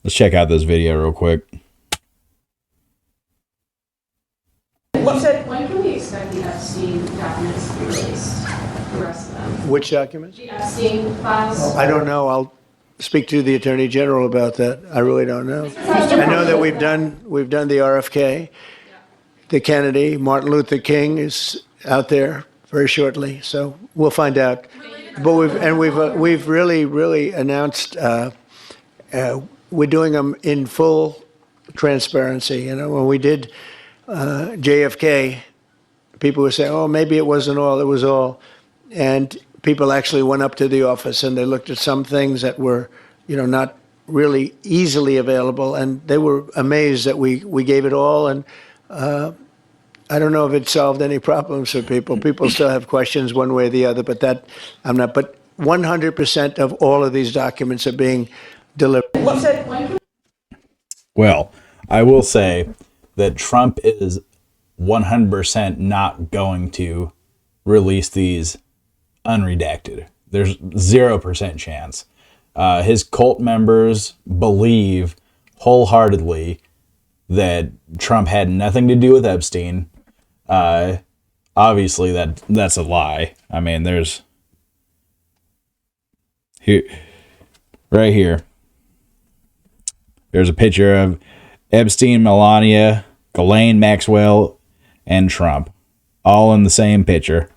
Let's check out this video real quick. When can we expect the Epstein documents to be released? The rest of them? Which documents? The Epstein files? I don't know. I'll speak to the Attorney General about that. I really don't know. I know that we've done the RFK, the Kennedy, Martin Luther King is out there very shortly, so we'll find out. But we've really announced we're doing them in full transparency. You know, when we did JFK, people were saying, "Oh, maybe it wasn't all; it was all," and people actually went up to the office and they looked at some things that were, not really easily available, and they were amazed that we gave it all. And I don't know if it solved any problems for people. People still have questions one way or the other, but that I'm not. But 100% of all of these documents are being delivered. Well, I will say that Trump is 100% not going to release these unredacted. There's 0% chance. His cult members believe wholeheartedly that Trump had nothing to do with Epstein. Obviously, that's a lie. I mean, there's here, right here. There's a picture of Epstein, Melania, Ghislaine Maxwell, and Trump, all in the same picture.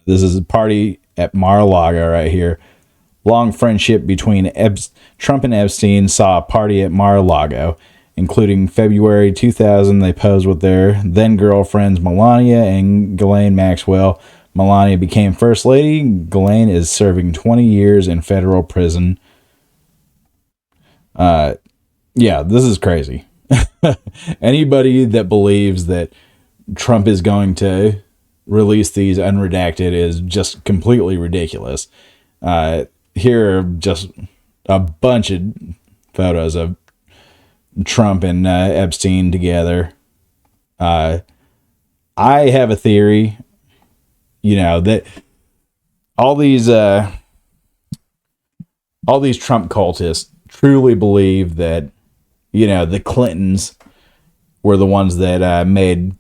This is a party at Mar-a-Lago right here. Long friendship between Trump and Epstein saw a party at Mar-a-Lago, including February 2000. They posed with their then girlfriends Melania and Ghislaine Maxwell. Melania became First Lady. Ghislaine is serving 20 years in federal prison. Yeah, this is crazy. Anybody that believes that Trump is going to release these unredacted is just completely ridiculous. Here are just a bunch of photos of Trump and Epstein together. I have a theory, that all these Trump cultists truly believe that, the Clintons were the ones that made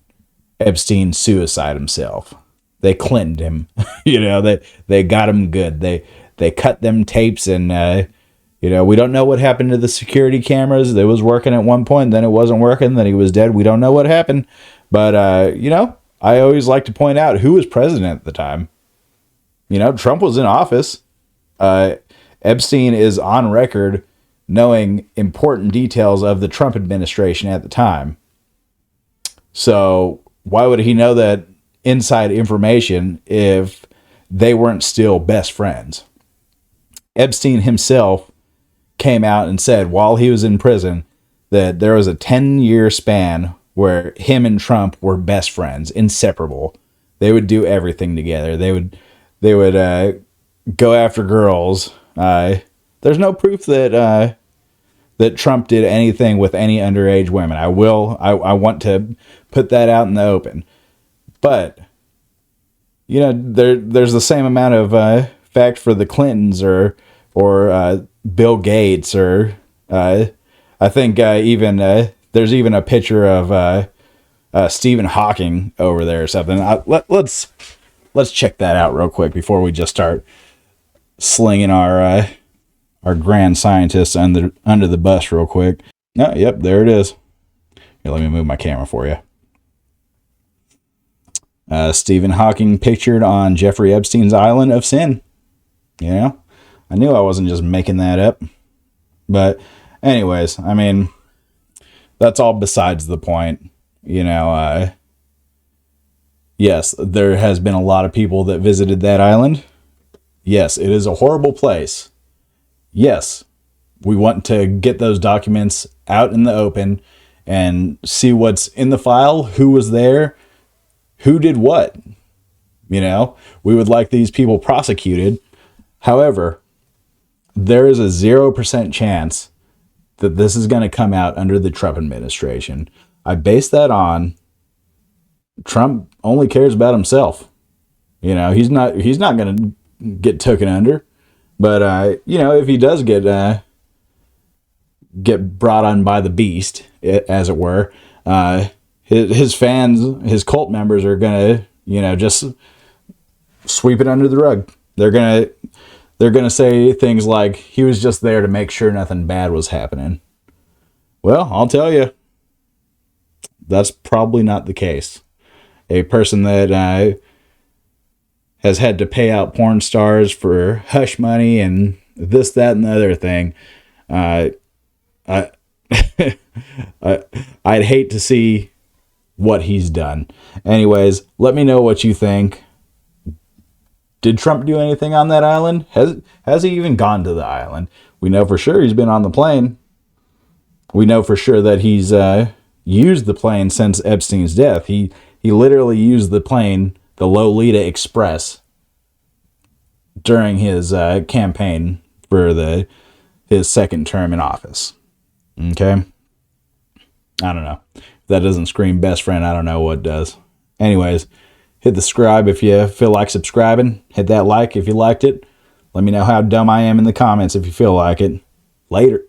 Epstein suicide himself. They Clintoned him. They got him good. They cut them tapes, and we don't know what happened to the security cameras. They was working at one point, then it wasn't working, then he was dead. We don't know what happened. But I always like to point out who was president at the time. Trump was in office. Epstein is on record knowing important details of the Trump administration at the time. So why would he know that inside information if they weren't still best friends? Epstein himself came out and said while he was in prison that there was a 10-year span where him and Trump were best friends, inseparable. They would do everything together. They would go after girls. There's no proof that Trump did anything with any underage women. I want to put that out in the open. But, there's the same amount of fact for the Clintons or Bill Gates or I think even there's even a picture of Stephen Hawking over there or something. Let's check that out real quick before we just start slinging our grand scientists under the bus real quick. Oh, yep, there it is. Here, let me move my camera for you. Stephen Hawking pictured on Jeffrey Epstein's island of sin. I knew I wasn't just making that up. But anyways, I mean, that's all besides the point. Yes, there has been a lot of people that visited that island. Yes, it is a horrible place. Yes, we want to get those documents out in the open and see what's in the file, who was there, who did what. We would like these people prosecuted. However, there is a 0% chance that this is going to come out under the Trump administration. I base that on Trump only cares about himself. He's not going to get taken under. But, if he does get get brought on by the beast, as it were. His fans, his cult members are gonna, just sweep it under the rug. They're gonna say things like he was just there to make sure nothing bad was happening. Well, I'll tell you, that's probably not the case. A person that has had to pay out porn stars for hush money and this, that, and the other thing. I I'd hate to see what he's done. Anyways, let me know what you think. Did Trump do anything on that island? Has he even gone to the island? We know for sure he's been on the plane. We know for sure that he's used the plane since Epstein's death. He literally used the plane, the Lolita Express, during his campaign for his second term in office. Okay? I don't know. If that doesn't scream best friend, I don't know what does. Anyways, hit the subscribe if you feel like subscribing. Hit that like if you liked it. Let me know how dumb I am in the comments if you feel like it. Later.